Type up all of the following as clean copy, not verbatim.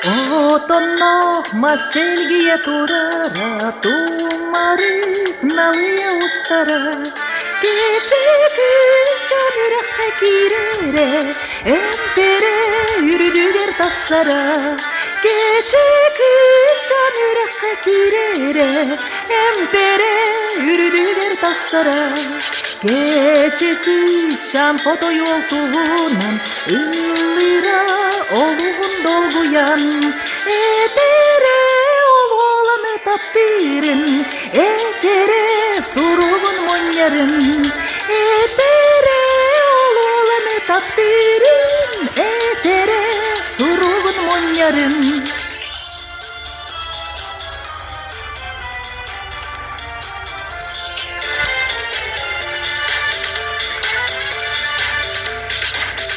Отонно мастельгия турара, тумарык налыя устара. Кече күз жаныракка кирере, эмпере үрдүгер таксара. Кече күз жаныракка кирере, эмпере үрдүгер таксара. Кече күз жан фото юлтугунан ылыра олугун долгуян. Этере ололаны таптырын, этере суругун моньярын. Этере ололаны таптырын, этере суругун моньярын.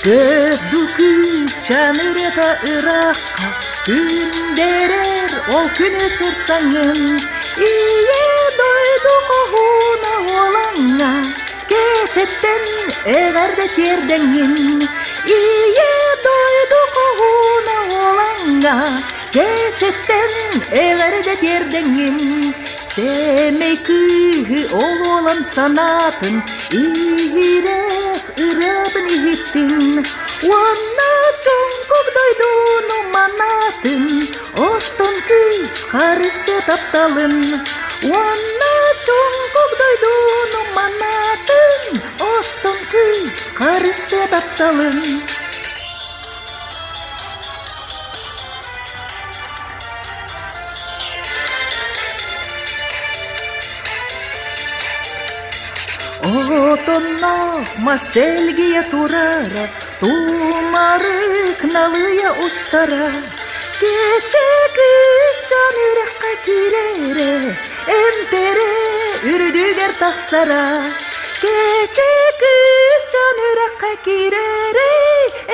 Көбдү күз чанырета ыракка, күндерер ол күн өсөр саңын. Ие дойду когуна олаңа, кечеттен эгерде тердеңин. Ие дойду когуна олаңа, кечеттен эгерде тердеңин. Семей күйі ол олан санатын, ирек ырабын ихиттин. Уанна чоңкок дойдуну манатын, оттон күз карысты тапталын. Уанна чоңкок дойдуну манатын, оттон күз карысты тапталын. Отонно мастельгия турара, тумарык налыя устара. Кече күз жаныракка кирере, эмпере үрдүгер таксара. Кече күз жаныракка кирере,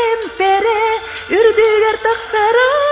эмпере үрдүгер таксара.